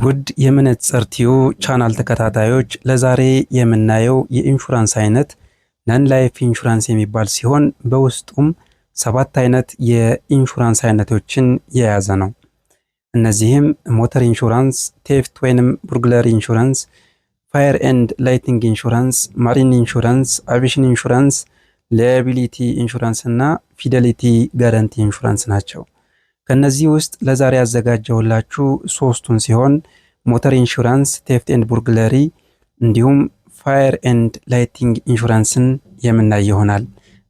ውድ የመነጽር ቲዩ ቻናል ተከታታዮች ለዛሬ የምናየው የኢንሹራንስ አይነት ነን ላይፍ ኢንሹራንስ የሚባል ሲሆን በውስጡም 7 አይነት የኢንሹራንስ አይነቶችን የያዘ ነው። እነዚህም ሞተር ኢንሹራንስ፣ ቴፍት ወይንም ቡርግለሪ ኢንሹራንስ፣ ፋየር ኤንድ ላይቲንግ ኢንሹራንስ፣ ማሪን ኢንሹራንስ፣ አቪዬሽን ኢንሹራንስ፣ ላያቢሊቲ ኢንሹራንስ እና ፊደሊቲ ጋራንቲ ኢንሹራንስ ናቸው። ከነዚህ ውስጥ ለዛሬ ያዘጋጀውላችሁ ሶስቱን ሲሆን ሞተር ኢንሹራንስ፣ ቴፍት ኤንድ ቡርግለሪ እንዲሁም ፋየር ኤንድ ላይቲንግ ኢንሹራንስን የምናይ ይሆናል።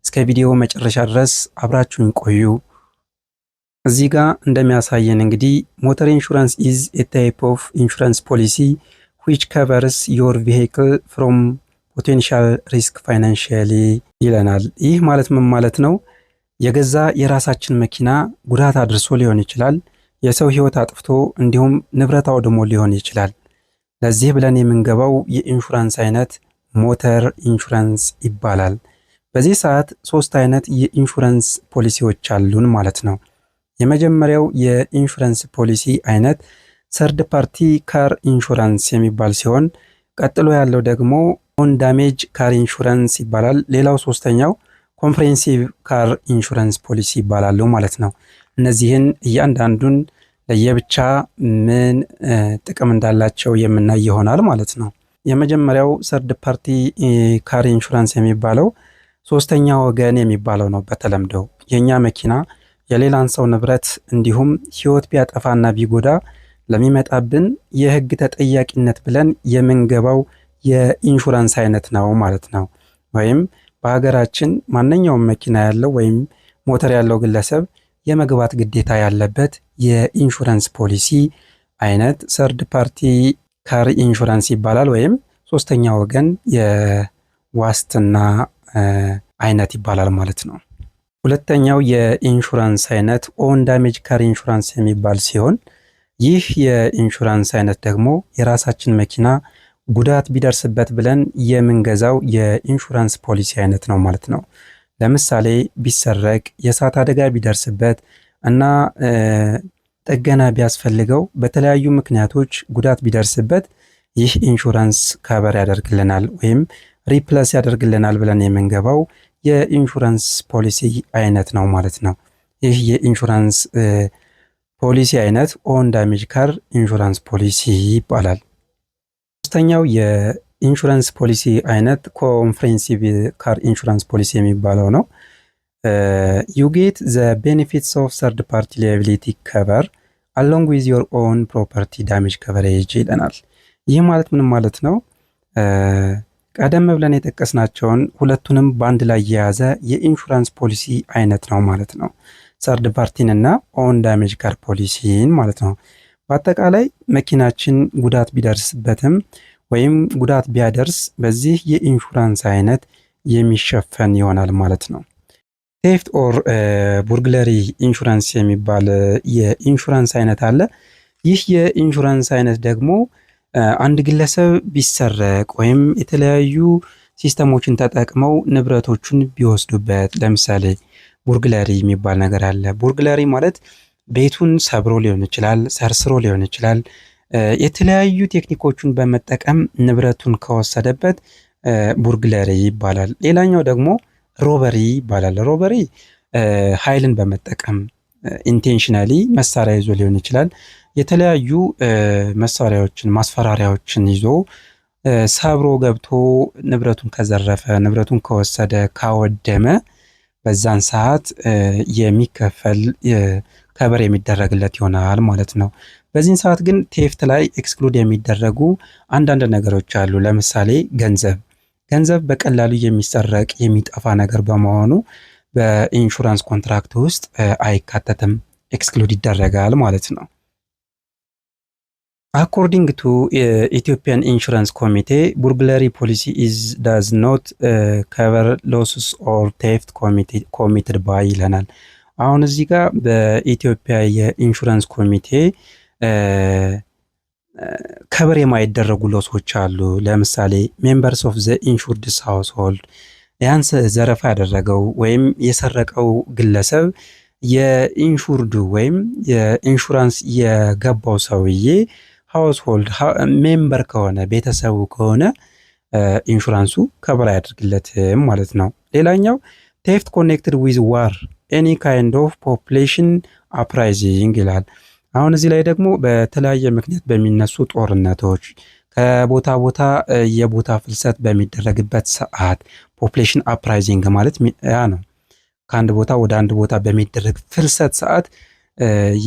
እስከ ቪዲዮ መጨረሻ ድረስ አብራችሁን ቆዩ። እዚህ ጋር እንደሚያሳየን እንግዲህ ሞተር ኢንሹራንስ ኢዝ ኤ ታይፕ ኦፍ ኢንሹራንስ ፖሊሲ which covers your vehicle from potential risk financially ይለናል። ይህ ማለት ምን ማለት ነው? የገዛ የራሳችን መኪና ጉዳት አድርሶ ሊሆን ይችላል፣ የሰው ህይወት አጥፍቶ እንዲሁም ንብረት አውድሞ ሊሆን ይችላል። ለዚህ ብለን የምንገባው የኢንሹራንስ አይነት ሞተር ኢንሹራንስ ይባላል። በዚህ ሰዓት 3 አይነት የኢንሹራንስ ፖሊሲዎች አሉን ማለት ነው። የመጀመሪያው የኢንሹራንስ ፖሊሲ አይነት ሰርድ ፓርቲ ካር ኢንሹራንስ የሚባል ሲሆን ቀጥሎ ያለው ደግሞ ኦን ዳሜጅ ካር ኢንሹራንስ ይባላል። ሌላው ሶስተኛው ኮምፕሬሄንሲቭ ካር ኢንሹራንስ ፖሊሲ ይባላሉ ማለት ነው። እነዚህን እያንዳንዱን ለየብቻ ምን ጥቅም እንዳላቸው የምናይ ይሆናል ማለት ነው። የመጀመሪያው ሰርድ ፓርቲ ካር ኢንሹራንስ የሚባለው ሶስተኛ ወገን የሚባለው ነው። በተለምዶ የኛ መኪና የሌላን ሰው ንብረት እንዲሁም ህይወት ቢያጠፋና ቢጎዳ ለሚመጣብን የህግ ተጠያቂነት ብለን የምንገባው የኢንሹራንስ አይነት ነው ማለት ነው። ወይም በሀገራችን ማንኛውም መኪና ያለው ወይም ሞተር ያለው ግለሰብ የመግባት ግዴታ ያለበት የኢንሹራንስ ፖሊሲ አይነት ሰርድ ፓርቲ ካር ኢንሹራንስ ይባላል። ወይም ሶስተኛ ወገን የዋስትና አይነት ይባላል ማለት ነው። ሁለተኛው የኢንሹራንስ አይነት ኦን ዳሜጅ ካር ኢንሹራንስ የሚባል ሲሆን ይህ የኢንሹራንስ አይነት ደግሞ የራሳችን መኪና ጉዳት ቢደርስበት ብለን የምንገዛው የኢንሹራንስ ፖሊሲ አይነት ነው ማለት ነው። ለምሳሌ ቢሰረቅ፣ የእሳት አደጋ ቢደርስበት እና ጥገና ቢያስፈልገው በተለያዩ ምክንያቶች ጉዳት ቢደርስበት ይህ ኢንሹራንስ ከበር ያደርግልናል ወይም ሪፕለስ ያደርግልናል ብለን የምንገባው የኢንሹራንስ ፖሊሲ አይነት ነው ማለት ነው። ይህ የኢንሹራንስ ፖሊሲ አይነት ኦን ዳሜጅ ካር ኢንሹራንስ ፖሊሲ ይባላል። ሶስተኛው የኢንሹራንስ ፖሊሲ አይነት ኮምፕሬሄንሲቭ ካር ኢንሹራንስ ፖሊሲ የሚባለው ነው። ዩ ጌት ዘ ቤኔፊትስ ኦፍ ሰርድ ፓርቲ ላያቢሊቲ ከቨር አሎንግ ዊዝ ዮር ኦን ፕሮፐርቲ ዳሜጅ ከቨሬጅ ይለናል። ይህ ማለት ምን ማለት ነው? ቀደም ብለን የጠቀስናቸውን ሁለቱንም በአንድ ላይ የያዘ የኢንሹራንስ ፖሊሲ አይነት ነው ማለት ነው። ሰርድ ፓርቲን እና ኦን ዳሜጅ ካር ፖሊሲን ማለት ነው። በአጠቃላይ መኪናችን ጉዳት ቢደርስበትም ወይም ጉዳት ቢያደርስ በዚህ የኢንሹራንስ አይነት የሚሸፈን ይሆናል ማለት ነው። ቴፍት ኦር ቡርግለሪ ኢንሹራንስ የሚባል የኢንሹራንስ አይነት አለ። ይህ የኢንሹራንስ አይነት ደግሞ አንድ ግለሰብ ቢሰረቅ ወይም የተለያዩ ሲስተሞችን ተጠቅመው ንብረቶቹን ቢወስዱበት፣ ለምሳሌ ቡርግለሪ የሚባል ነገር አለ። ቡርግለሪ ማለት ቤቱን ሰብሮ ሊሆን ይችላል፣ ሰርስሮ ሊሆን ይችላል። የተለያዩ ቴክኒኮቹን በመጠቀም ንብረቱን ከወሰደበት ቡርግለሪ ይባላል። ሌላኛው ደግሞ ሮበሪ ይባላል። ሮበሪ ኃይልን በመጠቀም ኢንቴንሽናሊ መሳሪያ ይዞ ሊሆን ይችላል። የተለያዩ መሳሪያዎችን ማስፈራሪያዎችን ይዞ ሰብሮ ገብቶ ንብረቱን ከዘረፈ፣ ንብረቱን ከወሰደ፣ ካወደመ በዛን ሰዓት የሚከፈል ከበር የሚደረግለት ይሆናል ማለት ነው። በዚህን ሰዓት ግን ቴፍት ላይ ኤክስክሉድ የሚደረጉ አንዳንድ ነገሮች አሉ። ለምሳሌ ገንዘብ በቀላሉ የሚሰረቅ የሚጠፋ ነገር በመሆኑ በኢንሹራንስ ኮንትራክት ውስጥ አይካተትም፣ ኤክስክሉድ ይደረጋል ማለት ነው። አኮርዲንግ ቱ ኢትዮጵያን ኢንሹራንስ ኮሚቴ ቡርግለሪ ፖሊሲ ዳዝ ኖት ከቨር ሎስስ ኦር ቴፍት ኮሚትድ ባይ ይለናል። አሁን እዚህ ጋር በኢትዮጵያ የኢንሹራንስ ኮሚቴ ከበር የማይደረጉ ሎሶች አሉ። ለምሳሌ ሜምበርስ ኦፍ ዘ ኢንሹርድስ ሃውስሆልድ፣ ያንስ ዘረፋ ያደረገው ወይም የሰረቀው ግለሰብ የኢንሹርዱ ወይም የኢንሹራንስ የገባው ሰውዬ ሃውስሆልድ ሜምበር ከሆነ ቤተሰቡ ከሆነ ኢንሹራንሱ ከቨር አያደርግለትም ማለት ነው። ሌላኛው ቴፍት ኮኔክትድ ዊዝ ዋር ኤኒ ካይንድ ኦፍ ፖፕሌሽን አፕራይዚንግ ይላል። አሁን እዚህ ላይ ደግሞ በተለያየ ምክንያት በሚነሱ ጦርነቶች ከቦታ ቦታ የቦታ ፍልሰት በሚደረግበት ሰዓት ፖፕሌሽን አፕራይዚንግ ማለት ያ ነው። ከአንድ ቦታ ወደ አንድ ቦታ በሚደረግ ፍልሰት ሰዓት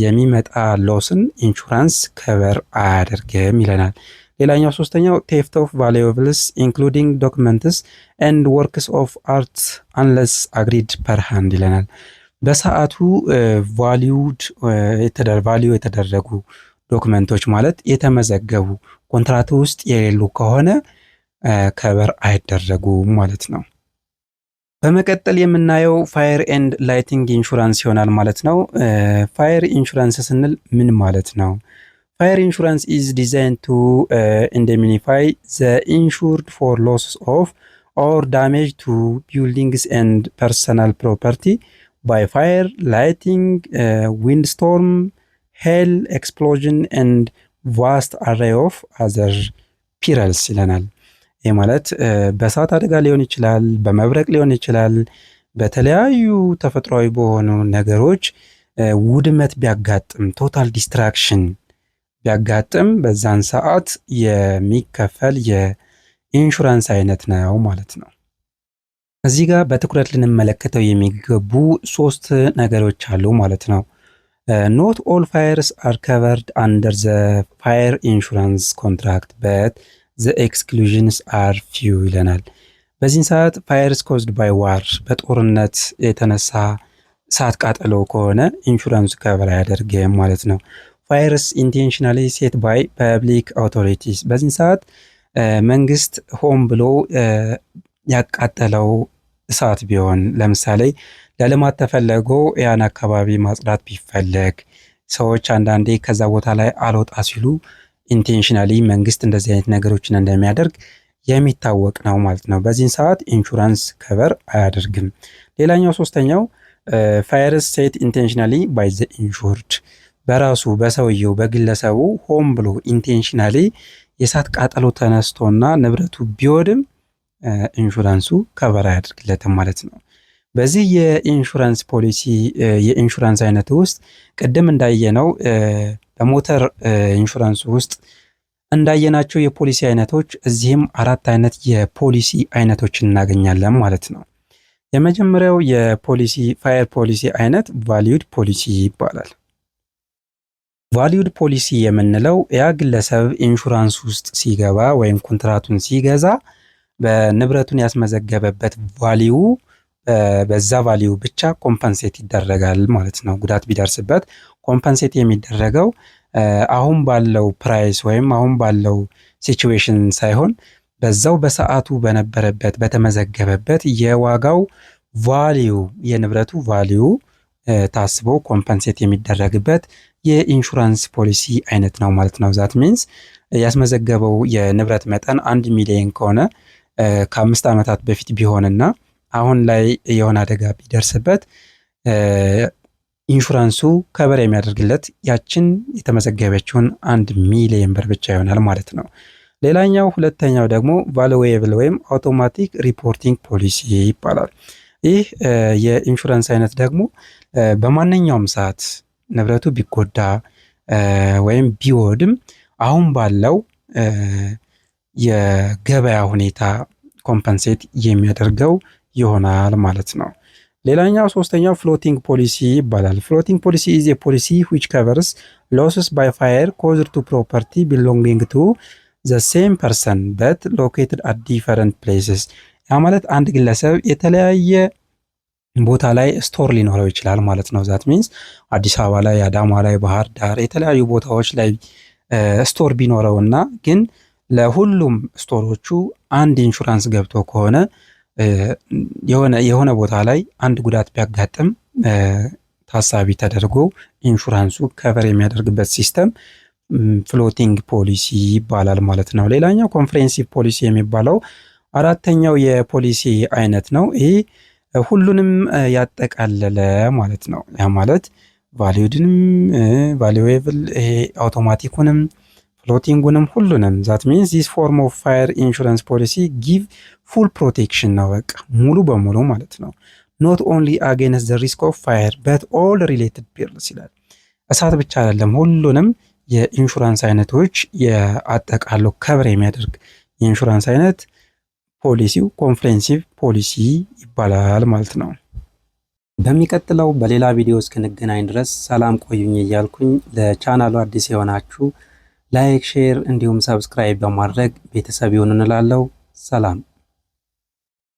የሚመጣ ሎስን ኢንሹራንስ ከቨር አያደርግም ይለናል። ሌላኛው ሶስተኛው ቴፍት ኦፍ ቫሉዌብልስ ኢንክሉዲንግ ዶክመንትስ ኤንድ ወርክስ ኦፍ አርት አንለስ አግሪድ ፐር ሃንድ ይለናል። በሰዓቱ ቫሊዩ የተደረጉ ዶክመንቶች ማለት የተመዘገቡ ኮንትራት ውስጥ የሌሉ ከሆነ ከቨር አይደረጉም ማለት ነው። በመቀጠል የምናየው ፋየር ኤንድ ላይቲንግ ኢንሹራንስ ይሆናል ማለት ነው። ፋየር ኢንሹራንስ ስንል ምን ማለት ነው? ፋየር ኢንሹራንስ ኢዝ ዲዛይንድ ቱ ኢንደሚኒፋይ ዘ ኢንሹርድ ፎር ሎስስ ኦፍ ኦር ዳሜጅ ቱ ቢልዲንግስ ኤንድ ፐርሰናል ፕሮፐርቲ ባይ ፋየር ላይቲንግ ዊንድ ስቶርም ሄል ኤክስፕሎዥን ኤንድ ቫስት አሬይ ኦፍ አዘር ፒረልስ ይለናል። ይህ ማለት በእሳት አደጋ ሊሆን ይችላል፣ በመብረቅ ሊሆን ይችላል፣ በተለያዩ ተፈጥሯዊ በሆኑ ነገሮች ውድመት ቢያጋጥም ቶታል ዲስትራክሽን ቢያጋጥም በዛን ሰዓት የሚከፈል የኢንሹራንስ አይነት ነው ማለት ነው። እዚህ ጋር በትኩረት ልንመለከተው የሚገቡ 3 ነገሮች አሉ ማለት ነው። ኖት ኦል ፋየርስ አር ከቨርድ አንደር ዘ ፋየር ኢንሹራንስ ኮንትራክት በት ዘ ኤክስክሉዥንስ አር ፊው ይለናል። በዚህን ሰዓት ፋየርስ ኮዝድ ባይ ዋር በጦርነት የተነሳ እሳት ቃጠሎ ከሆነ ኢንሹራንሱ ከቨር አያደርግም ማለት ነው። ፋየርስ ኢንቴንሽናሊ ሴት ባይ ፐብሊክ አውቶሪቲስ በዚህን ሰዓት መንግስት ሆን ብሎ ያቃጠለው እሳት ቢሆን ለምሳሌ ለልማት ተፈለጎ ያን አካባቢ ማጽዳት ቢፈለግ ሰዎች አንዳንዴ ከዛ ቦታ ላይ አልወጣ ሲሉ ኢንቴንሽናሊ መንግስት እንደዚህ አይነት ነገሮችን እንደሚያደርግ የሚታወቅ ነው ማለት ነው። በዚህን ሰዓት ኢንሹራንስ ከቨር አያደርግም። ሌላኛው ሶስተኛው ፋየርስ ሴት ኢንቴንሽናሊ ባይ ዘ ኢንሹርድ በራሱ በሰውየው በግለሰቡ ሆን ብሎ ኢንቴንሽናሊ የእሳት ቃጠሎ ተነስቶና ንብረቱ ቢወድም ኢንሹራንሱ ከቨር አያደርግለትም ማለት ነው። በዚህ የኢንሹራንስ ፖሊሲ የኢንሹራንስ አይነት ውስጥ ቅድም እንዳየነው በሞተር ኢንሹራንስ ውስጥ እንዳየናቸው የፖሊሲ አይነቶች እዚህም 4 አይነት የፖሊሲ አይነቶችን እናገኛለን ማለት ነው። የመጀመሪያው የፖሊሲ ፋየር ፖሊሲ አይነት ቫሊዩድ ፖሊሲ ይባላል። ቫሊዩድ ፖሊሲ የምንለው ያ ግለሰብ ኢንሹራንስ ውስጥ ሲገባ ወይም ኮንትራቱን ሲገዛ በንብረቱን ያስመዘገበበት ቫሊዩ በዛ ቫሊዩ ብቻ ኮምፐንሴት ይደረጋል ማለት ነው። ጉዳት ቢደርስበት ኮምፐንሴት የሚደረገው አሁን ባለው ፕራይስ ወይም አሁን ባለው ሲቹዌሽን ሳይሆን በዛው በሰዓቱ በነበረበት በተመዘገበበት የዋጋው ቫሊዩ የንብረቱ ቫሊዩ ታስቦ ኮምፐንሴት የሚደረግበት የኢንሹራንስ ፖሊሲ አይነት ነው ማለት ነው። ዛት ሚንስ ያስመዘገበው የንብረት መጠን 1 ሚሊዮን ከሆነ ከ5 ዓመታት በፊት ቢሆንና አሁን ላይ የሆነ አደጋ ቢደርስበት ኢንሹራንሱ ከቨር የሚያደርግለት ያችን የተመዘገበችውን 1 ሚሊዮን ብር ብቻ ይሆናል ማለት ነው። ሌላኛው ሁለተኛው ደግሞ ቫሉዌብል ወይም አውቶማቲክ ሪፖርቲንግ ፖሊሲ ይባላል። ይህ የኢንሹራንስ አይነት ደግሞ በማንኛውም ሰዓት ንብረቱ ቢጎዳ ወይም ቢወድም አሁን ባለው የገበያ ሁኔታ ኮምፐንሴት የሚያደርገው ይሆናል ማለት ነው። ሌላኛው ሶስተኛው ፍሎቲንግ ፖሊሲ ይባላል። ፍሎቲንግ ፖሊሲ ኢዝ ኤ ፖሊሲ which covers losses by fire caused to property belonging to the same person but located at different places። ያ ማለት አንድ ግለሰብ የተለያየ ቦታ ላይ ስቶር ሊኖረው ይችላል ማለት ነው። ዛት ሚንስ አዲስ አበባ ላይ፣ አዳማ ላይ፣ ባህር ዳር የተለያዩ ቦታዎች ላይ ስቶር ቢኖረውና ግን ለሁሉም ስቶሮቹ አንድ ኢንሹራንስ ገብቶ ከሆነ የሆነ ቦታ ላይ አንድ ጉዳት ቢያጋጥም ታሳቢ ተደርጎ ኢንሹራንሱ ከቨር የሚያደርግበት ሲስተም ፍሎቲንግ ፖሊሲ ይባላል ማለት ነው። ሌላኛው ኮምፕሬሄንሲቭ ፖሊሲ የሚባለው አራተኛው የፖሊሲ አይነት ነው። ይሄ ሁሉንም ያጠቃለለ ማለት ነው። ያ ማለት ቫሊዩድንም ቫሉዌብል ይሄ አውቶማቲኩንም ፍሎቲንጉንም ሁሉንም ዛት ሚንስ ዚስ ፎርም ኦፍ ፋየር ኢንሹራንስ ፖሊሲ ጊቭ ፉል ፕሮቴክሽን ነው። በቃ ሙሉ በሙሉ ማለት ነው። ኖት ኦንሊ አጌንስት ዘ ሪስክ ኦፍ ፋየር በት ኦል ሪሌትድ ፔርልስ ይላል። እሳት ብቻ አይደለም ሁሉንም የኢንሹራንስ አይነቶች የአጠቃለው ከብር የሚያደርግ የኢንሹራንስ አይነት ፖሊሲው ኮምፕሬሄንሲቭ ፖሊሲ ይባላል ማለት ነው። በሚቀጥለው በሌላ ቪዲዮ እስክንገናኝ ድረስ ሰላም ቆዩኝ እያልኩኝ ለቻናሉ አዲስ የሆናችሁ ላይክ፣ ሼር እንዲሁም ሰብስክራይብ በማድረግ ቤተሰብ ይሁኑ እንላለው። ሰላም።